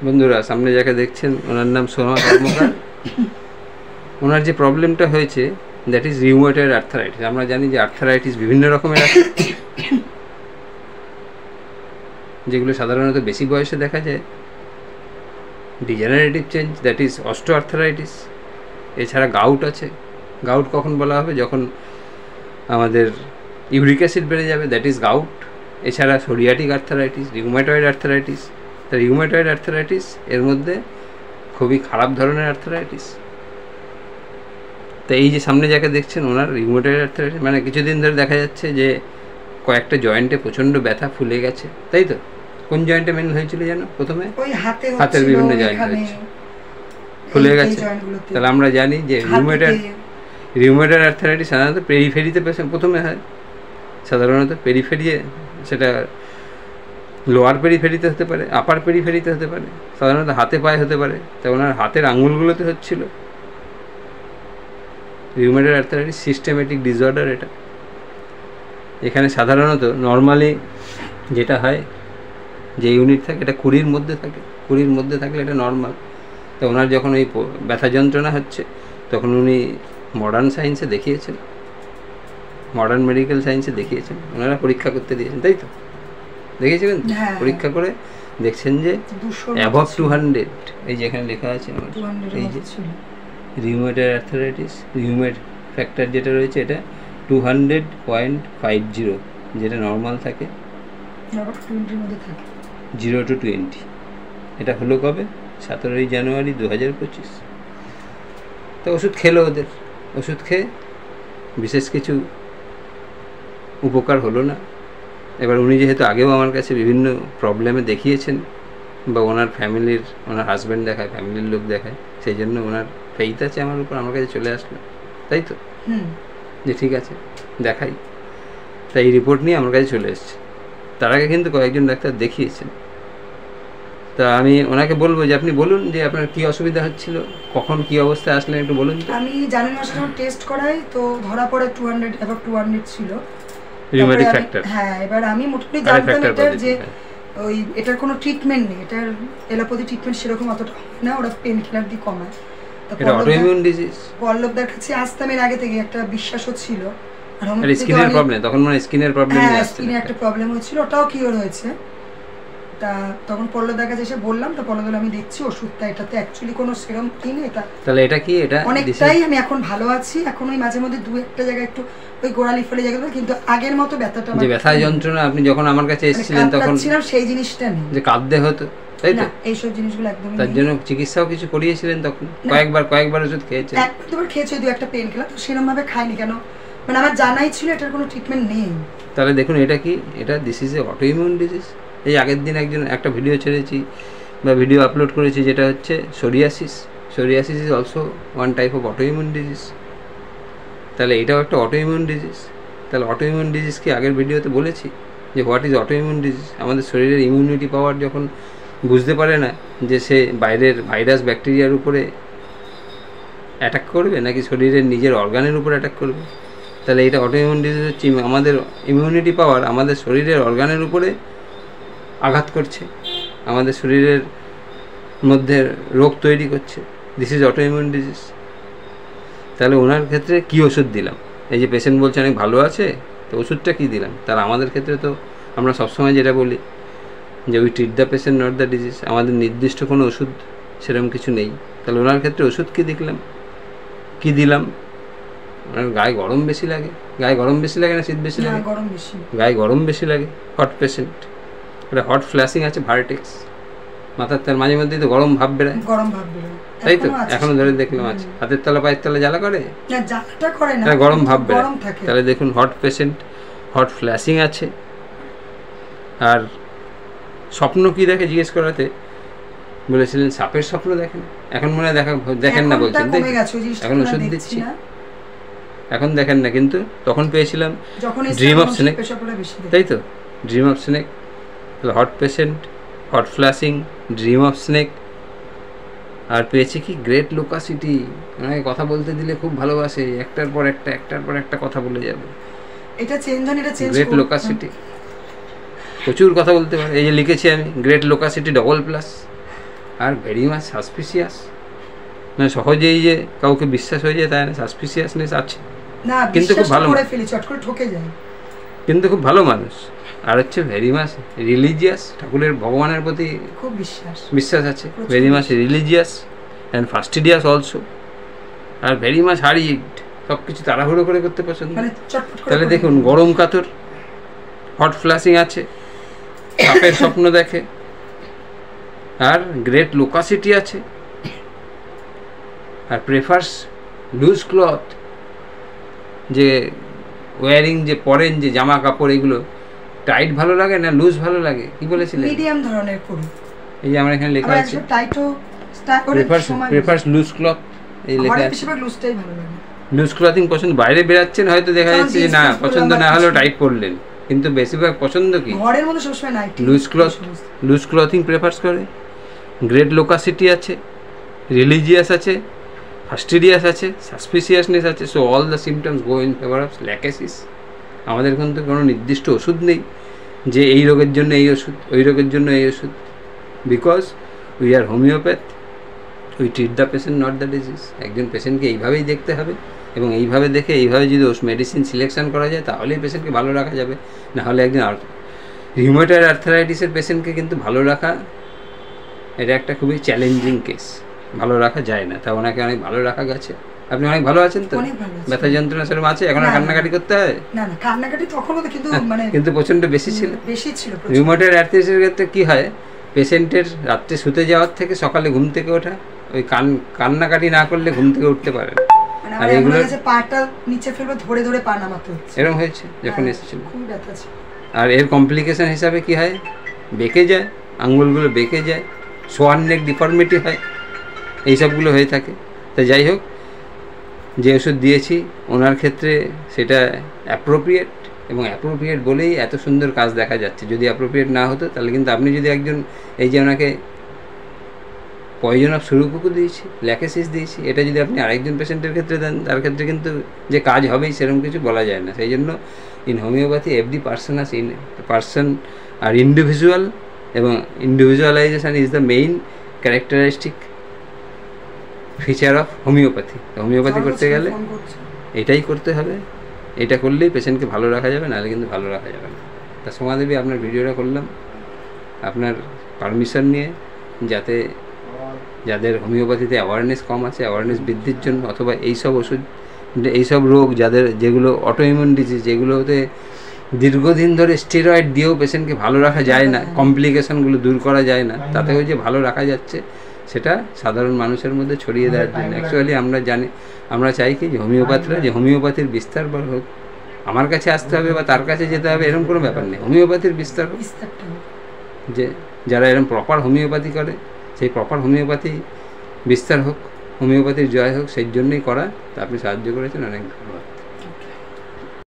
বন্ধুরা সামনে যাকে দেখছেন ওনার নাম সোমা কর্মকার। ওনার যে প্রবলেমটা হয়েছে দ্যাট ইজ রিউমেটয়েড আর্থারাইটিস। আমরা জানি যে আর্থারাইটিস বিভিন্ন রকমের আছে, যেগুলো সাধারণত বেশি বয়সে দেখা যায়। Degenerative change that is osteoarthritis. এছাড়া গাউট আছে। গাউট কখন বলা হবে? যখন আমাদের ইউরিক অ্যাসিড বেড়ে যাবে, দ্যাট ইজ গাউট। এছাড়া সোরিয়াটিক আর্থারাইটিস, রিউমেটয়েড আর্থারাইটিস। তা রিউমেটয়েড আর্থারাইটিস এর মধ্যে খুবই খারাপ ধরনের আর্থারাইটিস। তো এই যে সামনে যাকে দেখছেন ওনার রিউমেটয়েড আর্থারাইটিস, মানে কিছুদিন ধরে দেখা যাচ্ছে যে কয়েকটা জয়েন্টে প্রচণ্ড ব্যথা, ফুলে গেছে, তাই তো? কোন জয়েন্টে মেন হয়েছিল যেন প্রথমে? হাতের বিভিন্ন জয়েন্ট হয়েছে, ফুলে গেছে। তাহলে আমরা জানি যে রিউমেটয়েড আর্থারাইটিস সাধারণত পেরিফেরিতে প্রথমে হয়। সাধারণত পেরিফেরিয়ে, সেটা লোয়ার পেরিফেরিতে হতে পারে, আপার পেরিফেরিতে হতে পারে, সাধারণত হাতে পায়ে হতে পারে। তা ওনার হাতের আঙুলগুলোতে হচ্ছিল। রিউমেটয়েড আর্থারাইটিস সিস্টেমেটিক ডিসঅর্ডার এটা। এখানে সাধারণত নর্মালি যেটা হয়, যে ইউনিট থাকে এটা 20-র মধ্যে থাকে। 20-র মধ্যে থাকলে এটা নর্মাল। তো ওনার যখন এই ব্যথা যন্ত্রণা হচ্ছে তখন উনি মডার্ন সায়েন্সে দেখিয়েছেন, মডার্ন মেডিকেল সায়েন্সে দেখিয়েছেন। ওনারা পরীক্ষা করতে দিয়েছেন, তাই তো? দেখিয়েছিলেন? পরীক্ষা করে দেখছেন যে অ্যাবভ 200, এই যে এখানে লেখা আছে আমার, এই যে রিউমেটয়েড আর্থারাইটিস রিউমেট ফ্যাক্টর যেটা রয়েছে এটা 200.50, যেটা নর্মাল থাকে 0 to 20। এটা হলো কবে? 17 জানুয়ারি 2025। তো ওষুধ খেলো, ওদের ওষুধ খেয়ে বিশেষ কিছু উপকার হলো না। এবার উনি যেহেতু আগেও আমার কাছে বিভিন্ন প্রবলেমে দেখিয়েছেন, বা ওনার ফ্যামিলির, ওনার হাজব্যান্ড দেখায়, ফ্যামিলির লোক দেখায়, সেই জন্য ওনার ফেইথ আছে আমার উপর, আমার কাছে চলে আসলো, তাই তো? যে ঠিক আছে দেখাই। তাই এই রিপোর্ট নিয়ে আমার কাছে চলে এসছে। তার আগে কিন্তু কয়েকজন ডাক্তার দেখিয়েছেন। তা আমি ওনাকে বলবো যে আপনি বলুন যে আপনার কি অসুবিধা হচ্ছিল, কখন কি অবস্থায় আসলেন, একটু বলুন। আমি জানুয়ারি মাসে যখন টেস্ট করাই তো ধরা পড়ে 200 ছিল রিউমেটিক ফ্যাক্টর। হ্যাঁ, এবার আমি মোটামুটি জানতাম এটার যে ওই এটার কোনো ট্রিটমেন্ট নেই, এটার এলোপ্যাথি ট্রিটমেন্ট সেরকম অতটা না, ওরা পেন কিলার দিয়ে কমায়। এটা অটোইমিউন ডিজিজ। পল্লবদার কাছে আসতাম এর আগে থেকে, একটা বিশ্বাসও ছিল। আর স্কিনের প্রবলেম, তখন মানে স্কিনের প্রবলেম নিয়ে আসছে, স্কিনে একটা প্রবলেম হয়েছিল, ওটাও কিওর হয়েছে। তা তখন পল্লবদার কাছে এসে বললাম, তো পল্লবদা আমি দেখছি ওষুধটা, এটাতে অ্যাকচুয়ালি কোনো সেরম কি নেই। এটা তাহলে এটা কি? এটা অনেকটাই আমি এখন ভালো আছি। এখন ওই মাঝে মধ্যে দু একটা জায়গায় একটু ওই গোড়ালি ফলে জায়গা, কিন্তু আগের মতো ব্যথাটা, যে ব্যথা যন্ত্রণা আপনি যখন আমার কাছে এসেছিলেন তখন ছিলাম, সেই জিনিসটা নেই, যে কাঁদতে হতো, তাই তো? এইসব জিনিসগুলো একদম। তার জন্য চিকিৎসাও কিছু করিয়েছিলেন তখন? কয়েকবার ওষুধ খেয়েছেন? একবার খেয়েছি, দু একটা পেন কিলার, তো সেরকম ভাবে খাইনি। কেন? মানে আমার জানাই ছিল এটার কোনো ট্রিটমেন্ট নেই। তাহলে দেখুন এটা কি? এটা this is a autoimmune disease. এই আগের দিন একটা ভিডিও ছেড়েছি বা ভিডিও আপলোড করেছি, যেটা হচ্ছে psoriasis. Psoriasis is also one type of autoimmune disease. তাহলে এটাও একটা অটোইমিউন ডিজিজ। তাহলে অটোইমিউন ডিজিজ কি আগের ভিডিওতে বলেছি যে হোয়াট ইজ অটোইমিউন ডিজিজ? আমাদের শরীরের ইমিউনিটি পাওয়ার যখন বুঝতে পারে না যে সে বাইরের ভাইরাস ব্যাকটেরিয়ার উপরে অ্যাটাক করবে নাকি শরীরের নিজের অর্গানের উপর অ্যাটাক করবে, তাহলে এটা অটোইমিউন ডিজিজ হচ্ছে আমাদের ইমিউনিটি পাওয়ার আমাদের শরীরের অর্গানের উপরে আঘাত করছে, আমাদের শরীরের মধ্যে রোগ তৈরি করছে। This is autoimmune disease. তাহলে ওনার ক্ষেত্রে কি ওষুধ দিলাম? এই যে পেশেন্ট বলছে অনেক ভালো আছে, তো ওষুধটা কী দিলাম? তাহলে আমাদের ক্ষেত্রে তো আমরা সবসময় যেটা বলি যে we treat the patient not the disease. আমাদের নির্দিষ্ট কোনো ওষুধ সেরকম কিছু নেই। তাহলে ওনার ক্ষেত্রে ওষুধ কী দেখলাম, কী দিলাম? ওনার গায়ে গরম বেশি লাগে। গায়ে গরম বেশি লাগে না শীত বেশি লাগে? গায়ে গরম বেশি লাগে। হট পেশেন্ট, এটা হট ফ্ল্যাশিং আছে, ভার্টেক্স, মাথার তার মাঝে মধ্যেই তো গরম ভাব বেরোয়, তাই তো? এখনো ধরে দেখলাম আছে। হাতের তলা পায়ের তলা জ্বালা করে না, গরম ভাব বেরোয়। তাহলে দেখুন হট পেশেন্ট, হট ফ্ল্যাশিং আছে। আর স্বপ্ন কি দেখে জিজ্ঞেস করাতে বলেছিলেন সাপের স্বপ্ন দেখেন। এখন মনে হয় দেখেন না বলছেন, এখন ওষুধ দিচ্ছি, এখন দেখেন না, কিন্তু তখন পেয়েছিলাম ড্রিম অফ স্নেক, তাই তো? Dream of snake. Hot patient, hot flashing, dream of snake. আর পেয়েছি কি গ্রেট লোকাসিটি। ওনাকে কথা বলতে দিলে খুব ভালোবাসে, একটার পর একটা কথা বলে যাবে। এটা চেঞ্জ হন, এটা চেঞ্জ। গ্রেট লোকাসিটি, প্রচুর কথা বলতে পারে। এই যে লিখেছি আমি গ্রেট লোকাসিটি ডবল প্লাস, আর ভেরি মাচ সাসপিসিয়াস, মানে সহজেই যে কাউকে বিশ্বাস হয়ে যায় তাই না, সাসপিসিয়াসনেস আছে, না কিন্তু খুব ভালো করে ফেলি, চট করে ঠকে যায়, কিন্তু খুব ভালো মানুষ। আর হচ্ছে ভেরি মাচ রিলিজিয়াস, ঠাকুরের ভগবানের প্রতি খুব বিশ্বাস বিশ্বাস আছে, very much religious and fastidious also, আর ভেরি মাচ হারিড, সব কিছু তাড়াহুড়ো করে করতে পছন্দ। মানে চটপট করে তাহলে দেখুন গরম কাতর, হট ফ্ল্যাশিং আছে, সাপের স্বপ্ন দেখে, আর গ্রেট লোকাসিটি আছে, আর প্রেফার্স লুজ ক্লথ, যে ওয়ারিং যে পরেন যে জামা কাপড় এগুলো টাইট ভালো লাগে না লুজ ভালো লাগে, কি বলেছিলেন? মিডিয়াম ধরনের করি। এই যে আমার এখানে লেখা আছে টাইটও স্টার্ট করে প্রেফার্স লুজ ক্লথ, এই লেখা আছে বেশিরভাগ লুজটাই ভালো লাগে। লুজ ক্লথিং পছন্দ, বাইরে বেরাচ্ছেন হয়তো দেখা যাচ্ছে যে না পছন্দ না হলেও টাইট পরলেন, কিন্তু বেশিরভাগ পছন্দ কি ঘরের মধ্যে সবসময় নাইটি, লুজ ক্লথিং প্রেফার্স করে। গ্রেট লোকাসিটি আছে, রিলিজিয়াস আছে, ফাস্টিডিয়াস আছে, সাসপিসিয়াসনেস আছে। So all the symptoms go in favour of lachesis. আমাদের কিন্তু কোনো নির্দিষ্ট ওষুধ নেই যে এই রোগের জন্য এই ওষুধ, ওই রোগের জন্য এই ওষুধ, because we are homeopath, we treat the patient not the disease. একজন পেশেন্টকে এইভাবেই দেখতে হবে, এবং এইভাবে দেখে এইভাবে যদি মেডিসিন সিলেকশন করা যায় তাহলেই পেশেন্টকে ভালো রাখা যাবে। নাহলে একজন রিউমেটয়েড আর্থারাইটিসের পেশেন্টকে কিন্তু ভালো রাখা এটা একটা খুবই চ্যালেঞ্জিং কেস, ভালো রাখা যায় না। তা ওনাকে অনেক ভালো রাখা গেছে। আপনি অনেক ভালো আছেন তো? ব্যথা যন্ত্রণা সেরকম আছে? এখন আর কান্নাকাটি করতে হয় না? না কান্নাকাটি তখনও, কিন্তু মানে কিন্তু প্রচন্ড বেশি ছিল। রিউমেটয়েড আর্থ্রাইটিসের ক্ষেত্রে কি হয়, পেশেন্টের রাত্রে শুতে যাওয়ার থেকে সকালে ঘুম থেকে ওঠা, ওই কান্নাকাটি না করলে ঘুম থেকে উঠতে পারে। আর এগুলো পাটা নিচে ফেলবে, ধরে ধরে পা নামাতে হচ্ছে, এরকম হয়েছে যখন এসেছিল। খুব ব্যথা ছিল। আর এর কমপ্লিকেশন হিসাবে কি হয়, বেঁকে যায়, আঙ্গুলগুলো বেঁকে যায়, সোয়ান নেক ডিফর্মিটি হয়, এইসবগুলো হয়ে থাকে। তা যাই হোক, যে ওষুধ দিয়েছি ওনার ক্ষেত্রে সেটা অ্যাপ্রোপ্রিয়েট, এবং অ্যাপ্রোপ্রিয়েট বলেই এত সুন্দর কাজ দেখা যাচ্ছে। যদি অ্যাপ্রোপ্রিয়েট না হতো তাহলে কিন্তু আপনি যদি একজন, এই যে ওনাকে পয়জন অফ সুরুকুকু দিয়েছি, ল্যাকেসিস দিয়েছি, এটা যদি আপনি আরেকজন পেশেন্টের ক্ষেত্রে দেন তার ক্ষেত্রে কিন্তু যে কাজ হবেই সেরকম কিছু বলা যায় না। সেই জন্য in homeopathy every person are individual, এবং individualisation is the main characteristic feature of homeopathy. Homeopathy করতে গেলে এটাই করতে হবে, এটা করলেই পেশেন্টকে ভালো রাখা যাবে, নাহলে কিন্তু ভালো রাখা যাবে না। তা সোমাদেবী, আপনার ভিডিওটা করলাম আপনার পারমিশন নিয়ে, যাতে যাদের হোমিওপ্যাথিতে অ্যাওয়ারনেস কম আছে, অ্যাওয়ারনেস বৃদ্ধির জন্য, অথবা এইসব ওষুধ, এইসব রোগ যাদের, যেগুলো অটোইমিউন ডিজিজ, যেগুলোতে দীর্ঘদিন ধরে স্টেরয়েড দিয়েও পেশেন্টকে ভালো রাখা যায় না, কমপ্লিকেশনগুলো দূর করা যায় না, তাতেও যে ভালো রাখা যাচ্ছে সেটা সাধারণ মানুষের মধ্যে ছড়িয়ে দেওয়ার জন্য। অ্যাকচুয়ালি আমরা চাই কি, যে হোমিওপ্যাথরা, যে হোমিওপ্যাথির বিস্তার হোক, আমার কাছে আসতে হবে বা তার কাছে যেতে হবে এরকম কোনো ব্যাপার নেই, হোমিওপ্যাথির বিস্তার হোক, যে যারা এরকম প্রপার হোমিওপ্যাথি করে সেই প্রপার হোমিওপ্যাথি বিস্তার হোক, হোমিওপ্যাথির জয় হোক, সেই জন্যই করা। তা আপনি সাহায্য করেছেন, অনেক ধন্যবাদ।